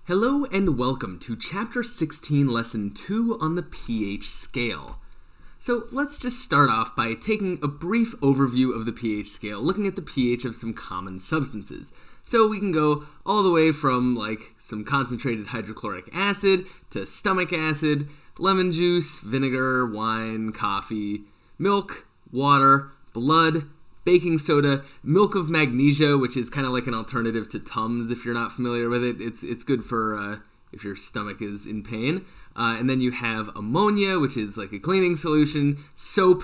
Hello and welcome to Chapter 16, Lesson 2 on the pH scale. So let's just start off by taking a brief overview of the pH scale, looking at the pH of some common substances. So we can go all the way from some concentrated hydrochloric acid to stomach acid, lemon juice, vinegar, wine, coffee, milk, water, blood, baking soda, milk of magnesia, which is kind of like an alternative to Tums if you're not familiar with it. It's good for if your stomach is in pain. And then you have ammonia, which is like a cleaning solution, soap,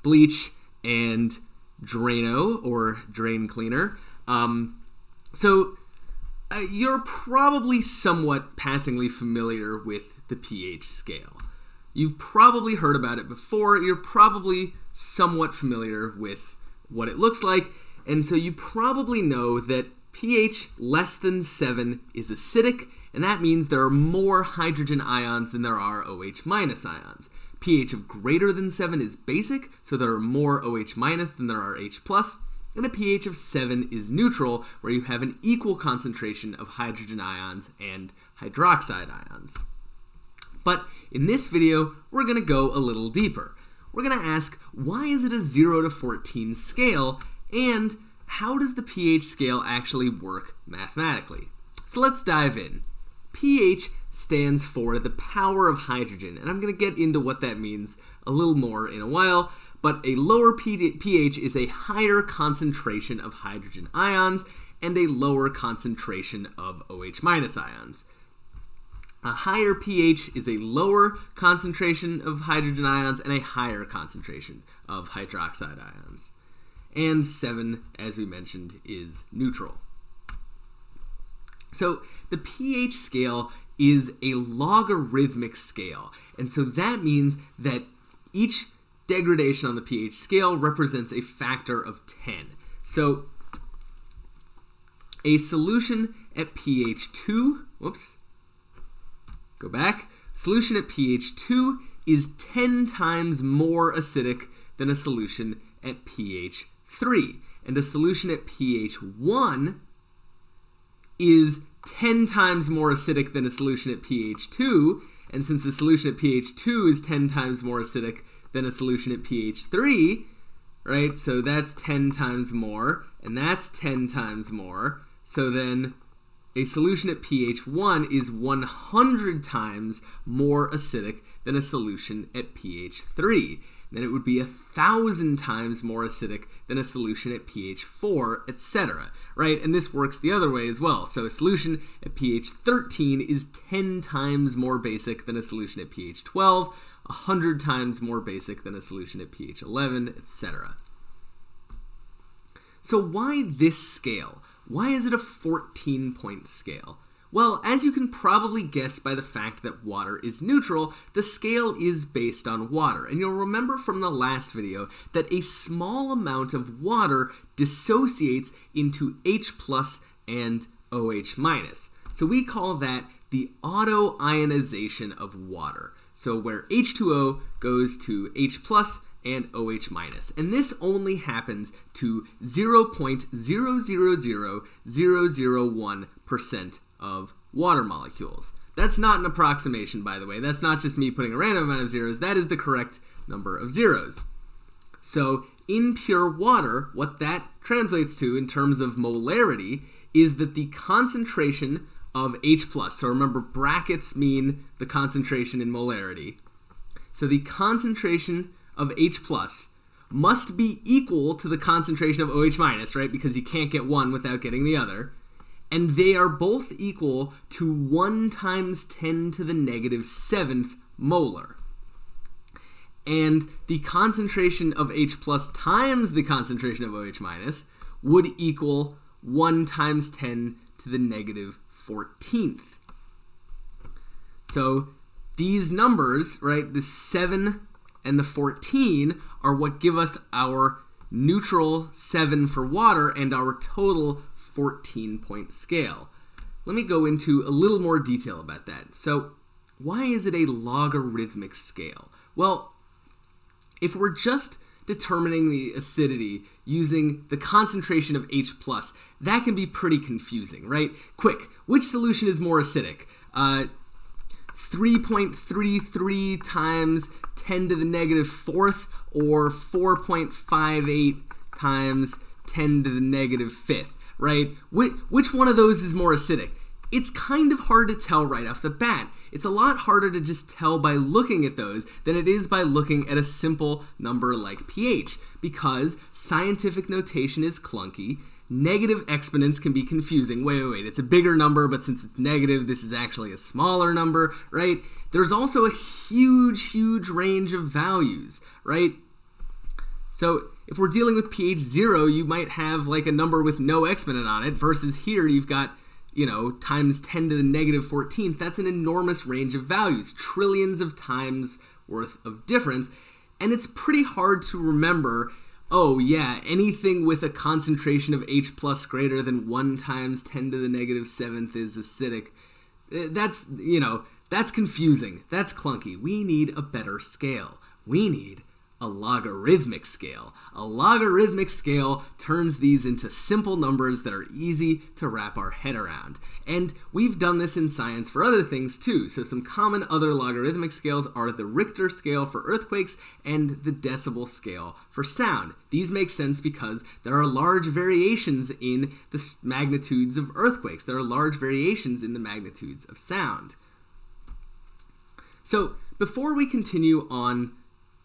bleach, and Drano, or drain cleaner. You're probably somewhat passingly familiar with the pH scale. You've probably heard about it before. You're probably somewhat familiar with what it looks like, and so you probably know that pH less than 7 is acidic, and that means there are more hydrogen ions than there are OH minus ions. pH of greater than 7 is basic, so there are more OH minus than there are H plus, and a pH of 7 is neutral, where you have an equal concentration of hydrogen ions and hydroxide ions. But in this video, we're going to go a little deeper. We're going to ask, why is it a 0 to 14 scale, and how does the pH scale actually work mathematically? So let's dive in. pH stands for the power of hydrogen, and I'm going to get into what that means a little more in a while, but a lower pH is a higher concentration of hydrogen ions and a lower concentration of OH minus ions. A higher pH is a lower concentration of hydrogen ions and a higher concentration of hydroxide ions. And 7, as we mentioned, is neutral. So the pH scale is a logarithmic scale, and so that means that each degradation on the pH scale represents a factor of 10. So a solution at pH 2, solution at pH 2 is 10 times more acidic than a solution at pH 3. And a solution at pH 1 is 10 times more acidic than a solution at pH 2. And since the solution at pH 2 is 10 times more acidic than a solution at pH 3, right? So that's 10 times more, and that's 10 times more. So then a solution at pH 1 is 100 times more acidic than a solution at pH 3. Then it would be 1,000 times more acidic than a solution at pH 4, etc. Right? And this works the other way as well. So a solution at pH 13 is 10 times more basic than a solution at pH 12, 100 times more basic than a solution at pH 11, etc. So why this scale? Why is it a 14-point scale? Well, as you can probably guess by the fact that water is neutral, the scale is based on water. And you'll remember from the last video that a small amount of water dissociates into H plus and OH minus. So we call that the autoionization of water. So where H2O goes to H plus and OH minus. And this only happens to 0.0000001% of water molecules. That's not an approximation, by the way. That's not just me putting a random amount of zeros. That is the correct number of zeros. So in pure water, what that translates to in terms of molarity is that the concentration of H plus, so remember brackets mean the concentration in molarity. So the concentration of H plus must be equal to the concentration of OH minus, right? Because you can't get one without getting the other. And they are both equal to 1 times 10 to the negative 7th molar. And the concentration of H plus times the concentration of OH minus would equal 1 times 10 to the negative 14th. So these numbers, right, the 7 and the 14 are what give us our neutral 7 for water and our total 14-point scale. Let me go into a little more detail about that. So why is it a logarithmic scale? Well, if we're just determining the acidity using the concentration of H+. That can be pretty confusing, right? Quick, which solution is more acidic? 3.33 times 10 to the negative fourth or 4.58 times 10 to the negative fifth, right? Which one of those is more acidic? It's kind of hard to tell right off the bat. It's a lot harder to just tell by looking at those than it is by looking at a simple number like pH, because scientific notation is clunky. Negative exponents can be confusing. Wait, it's a bigger number, but since it's negative, this is actually a smaller number, right? There's also a huge range of values, right? So if we're dealing with pH 0, you might have like a number with no exponent on it, versus here you've got, times 10 to the negative 14th. That's an enormous range of values, trillions of times worth of difference, and it's pretty hard to remember, oh yeah, anything with a concentration of H+ greater than 1 times 10 to the negative 7th is acidic. That's confusing. That's clunky. We need a better scale. We need a logarithmic scale. A logarithmic scale turns these into simple numbers that are easy to wrap our head around. And we've done this in science for other things too. So some common other logarithmic scales are the Richter scale for earthquakes and the decibel scale for sound. These make sense because there are large variations in the magnitudes of earthquakes. There are large variations in the magnitudes of sound. So before we continue on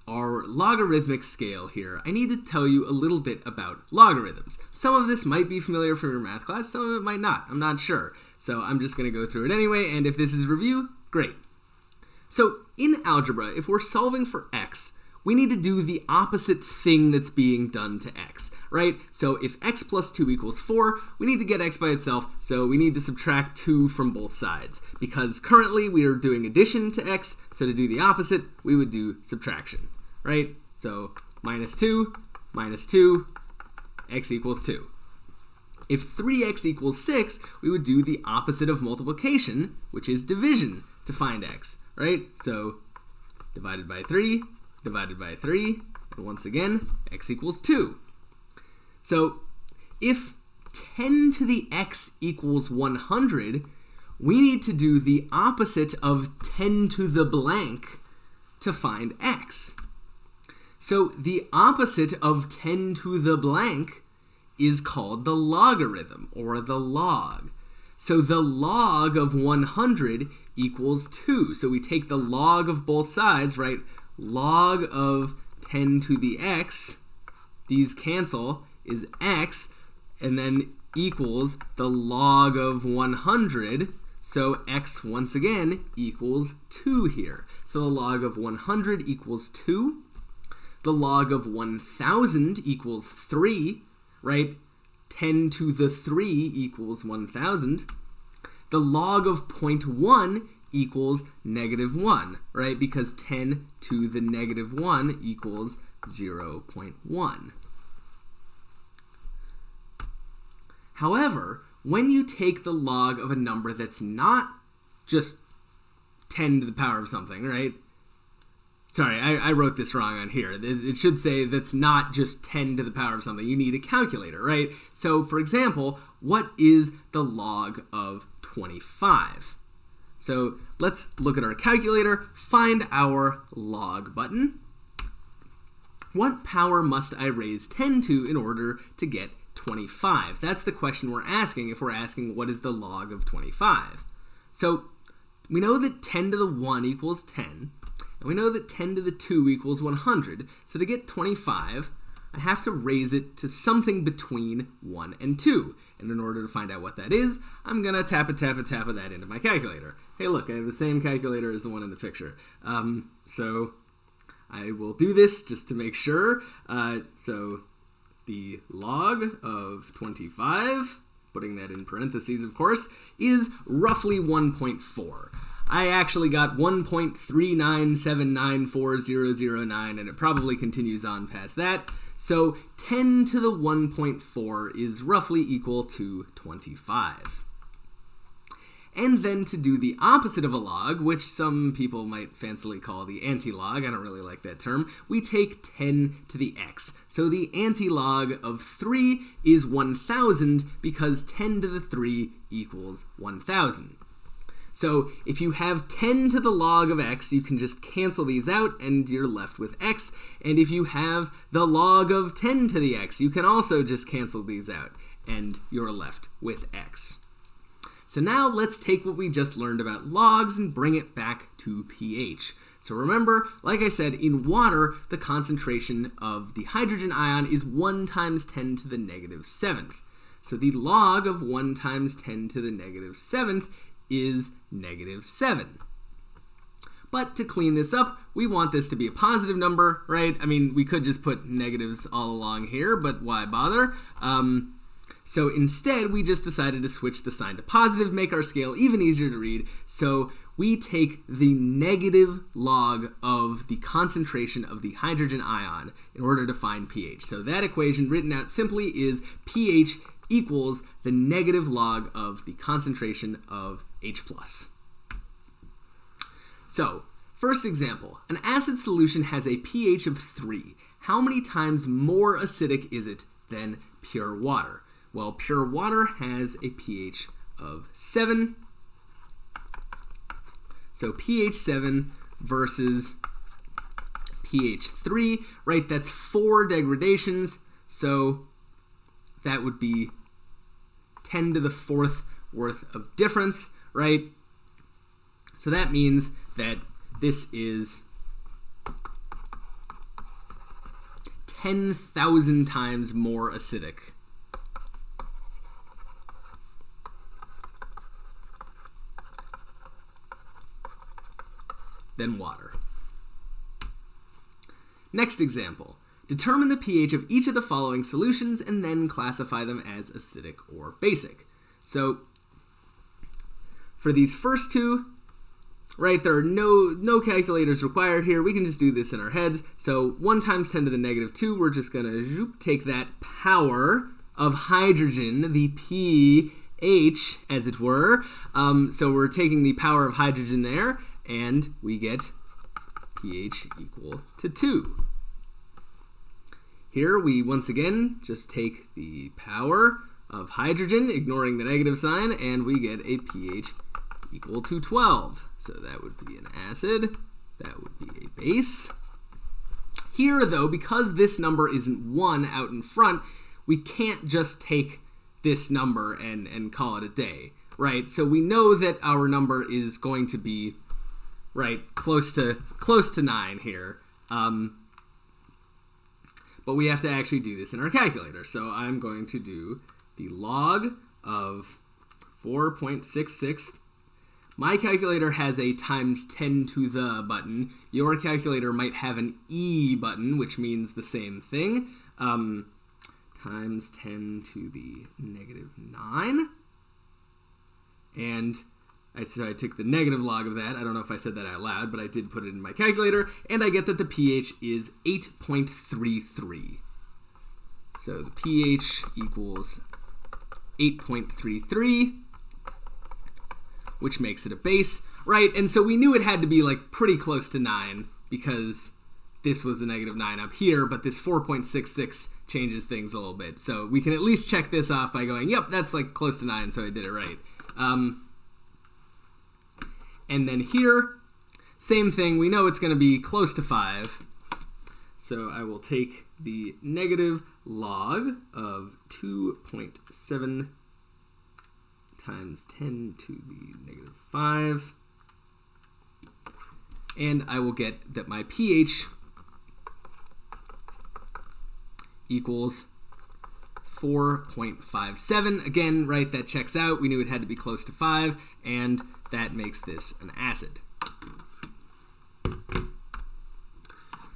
our logarithmic scale here, I need to tell you a little bit about logarithms. Some of this might be familiar from your math class, some of it might not. I'm not sure. So I'm just going to go through it anyway, and if this is review, great. So in algebra, if we're solving for x, we need to do the opposite thing that's being done to x, right? So if x plus 2 equals 4, we need to get x by itself, so we need to subtract 2 from both sides. Because currently we are doing addition to x, so to do the opposite, we would do subtraction, right? So minus 2, x equals 2. If 3x equals 6, we would do the opposite of multiplication, which is division, to find x, right? So divided by 3, and once again, x equals 2. So if 10 to the x equals 100, we need to do the opposite of 10 to the blank to find x. So the opposite of 10 to the blank is called the logarithm, or the log. So the log of 100 equals 2. So we take the log of both sides, right? Log of 10 to the x, these cancel, is x, and then equals the log of 100, so x once again equals 2 here. So the log of 100 equals 2. The log of 1000 equals 3, right? 10 to the 3 equals 1000. The log of 0.1 equals negative 1, right? Because 10 to the negative 1 equals 0.1. However, when you take the log of a number that's not just 10 to the power of something, right? Sorry, I wrote this wrong on here. It should say that's not just 10 to the power of something. You need a calculator, right? So, for example, what is the log of 25? So let's look at our calculator, find our log button. What power must I raise 10 to in order to get 25? That's the question we're asking if we're asking what is the log of 25. So we know that 10 to the 1 equals 10, and we know that 10 to the 2 equals 100. So to get 25, I have to raise it to something between 1 and 2. And in order to find out what that is, I'm going to tap that into my calculator. Hey, look, I have the same calculator as the one in the picture. So I will do this just to make sure. So the log of 25, putting that in parentheses, of course, is roughly 1.4. I actually got 1.397940009, and it probably continues on past that. So 10 to the 1.4 is roughly equal to 25. and then to do the opposite of a log, which some people might fancily call the antilog, I don't really like that term, we take 10 to the x. So the antilog of 3 is 1,000 because 10 to the 3 equals 1,000. So if you have 10 to the log of x, you can just cancel these out and you're left with x. And if you have the log of 10 to the x, you can also just cancel these out and you're left with x. So now let's take what we just learned about logs and bring it back to pH. So remember, like I said, in water, the concentration of the hydrogen ion is 1 times 10 to the negative 7th. So the log of 1 times 10 to the negative 7th is negative 7. But to clean this up, we want this to be a positive number, right? I mean, we could just put negatives all along here, but why bother? So instead, we just decided to switch the sign to positive, make our scale even easier to read. So we take the negative log of the concentration of the hydrogen ion in order to find pH. So that equation, written out simply, is pH equals the negative log of the concentration of H+. So, first example, an acid solution has a pH of 3. How many times more acidic is it than pure water? Well, pure water has a pH of 7. So pH 7 versus pH 3, right? That's 4 degradations. So that would be 10 to the 4th worth of difference, right? So that means that this is 10,000 times more acidic than water. Next example. Determine the pH of each of the following solutions and then classify them as acidic or basic. So, for these first two, right, there are no calculators required here. We can just do this in our heads. So 1 times 10 to the negative 2, we're just going to take that power of hydrogen, the pH, as it were. So we're taking the power of hydrogen there, and we get pH equal to 2. Here we once again just take the power of hydrogen, ignoring the negative sign, and we get a pH equal to 12. So that would be an acid, that would be a base. Here though, because this number isn't 1 out in front, we can't just take this number and call it a day, right? So we know that our number is going to be, right, close to 9 here. But we have to actually do this in our calculator. So I'm going to do the log of 4.66. My calculator has a times 10 to the button. Your calculator might have an E button, which means the same thing. Times 10 to the negative 9. And so I took the negative log of that. I don't know if I said that out loud, but I did put it in my calculator. And I get that the pH is 8.33. So the pH equals 8.33, which makes it a base, right? And so we knew it had to be like pretty close to 9 because this was a negative 9 up here, but this 4.66 changes things a little bit. So we can at least check this off by going, yep, that's like close to 9, so I did it right. And then here, same thing, we know it's going to be close to 5. So I will take the negative log of 2.7 times 10 to the negative 5. And I will get that my pH equals 4.57. Again, right, that checks out. We knew it had to be close to 5, and that makes this an acid.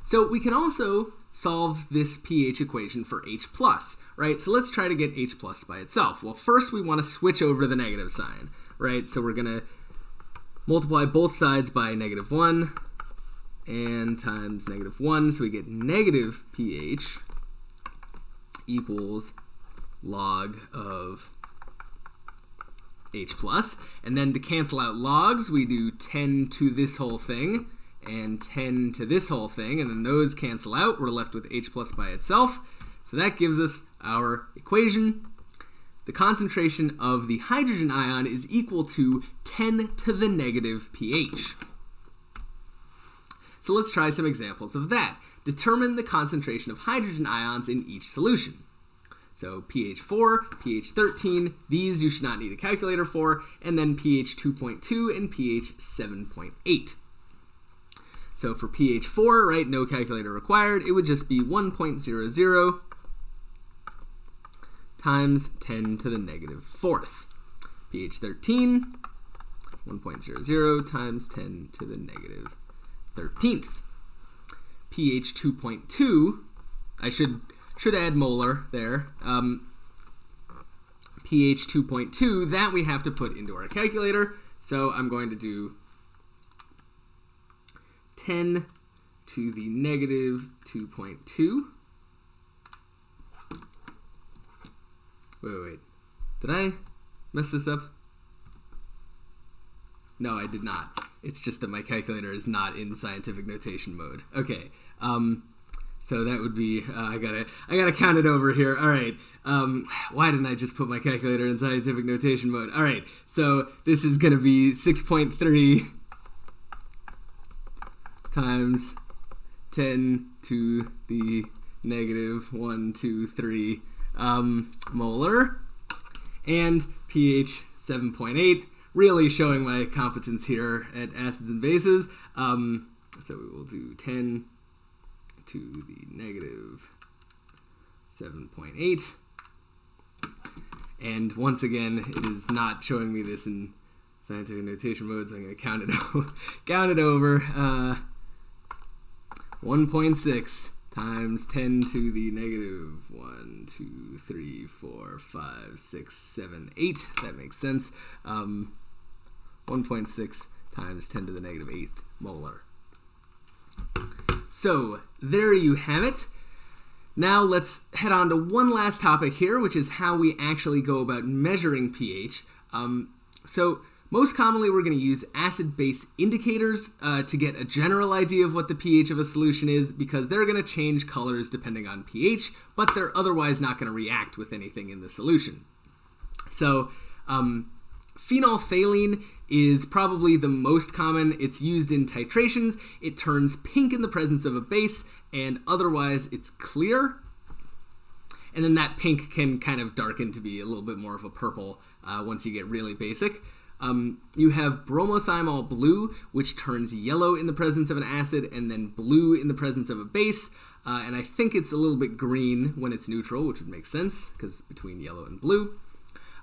So we can also solve this pH equation for H+, right? So let's try to get H+ by itself. Well, first we want to switch over to the negative sign, right? So we're going to multiply both sides by -1 and times -1, so we get negative pH equals log of H+. And then to cancel out logs, we do 10 to this whole thing and 10 to this whole thing, and then those cancel out. We're left with H+ by itself. So that gives us our equation. The concentration of the hydrogen ion is equal to 10 to the negative pH. So let's try some examples of that. Determine the concentration of hydrogen ions in each solution. So pH 4, pH 13, these you should not need a calculator for, and then pH 2.2 and pH 7.8. So for pH 4, right, no calculator required, it would just be 1.00 times 10 to the negative fourth. pH 13, 1.00 times 10 to the negative 13th. pH 2.2, I should add molar there. pH 2.2, that we have to put into our calculator. So I'm going to do 10 to the negative 2.2. Wait. Did I mess this up? No, I did not. It's just that my calculator is not in scientific notation mode. Okay. So that would be, I gotta count it over here. All right. Why didn't I just put my calculator in scientific notation mode? All right. So this is gonna be 6.3 times 10 to the negative 123 molar, and pH 7.8, really showing my competence here at acids and bases. So we will do 10 to the negative 7.8, and once again it is not showing me this in scientific notation mode, so I'm going to count it over. 1.6 times 10 to the negative 1, 2, 3, 4, 5, 6, 7, 8. That makes sense. 1.6 times 10 to the negative 8th molar. So there you have it. Now let's head on to one last topic here, which is how we actually go about measuring pH. So most commonly we're going to use acid-base indicators to get a general idea of what the pH of a solution is, because they're going to change colors depending on pH, but they're otherwise not going to react with anything in the solution. So phenolphthalein is probably the most common. It's used in titrations. It turns pink in the presence of a base, and otherwise it's clear. And then that pink can kind of darken to be a little bit more of a purple once you get really basic. You have bromothymol blue, which turns yellow in the presence of an acid, and then blue in the presence of a base. And I think it's a little bit green when it's neutral, which would make sense, because between yellow and blue.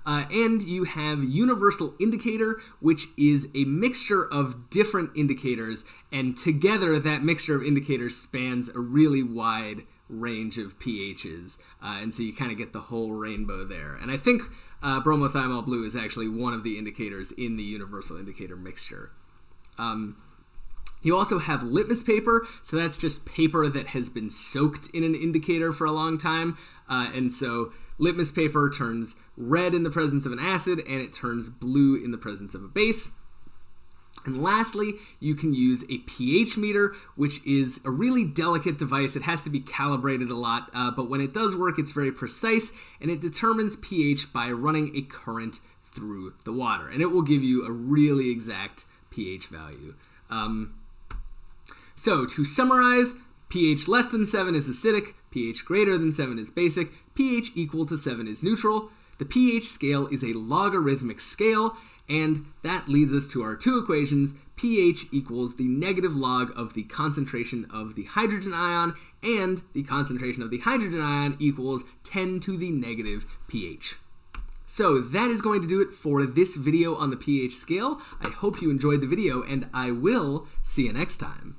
And you have universal indicator, which is a mixture of different indicators, and together that mixture of indicators spans a really wide range of pHs, and so you kind of get the whole rainbow there. And I think bromothymol blue is actually one of the indicators in the universal indicator mixture. You also have litmus paper, so that's just paper that has been soaked in an indicator for a long time, and so litmus paper turns red in the presence of an acid, and it turns blue in the presence of a base. And lastly, you can use a pH meter, which is a really delicate device. It has to be calibrated a lot, but when it does work, it's very precise, and it determines pH by running a current through the water, and it will give you a really exact pH value. So to summarize, pH less than 7 is acidic, pH greater than 7 is basic, pH equal to 7 is neutral. The pH scale is a logarithmic scale, and that leads us to our two equations. pH equals the negative log of the concentration of the hydrogen ion, and the concentration of the hydrogen ion equals 10 to the negative pH. So that is going to do it for this video on the pH scale. I hope you enjoyed the video, and I will see you next time.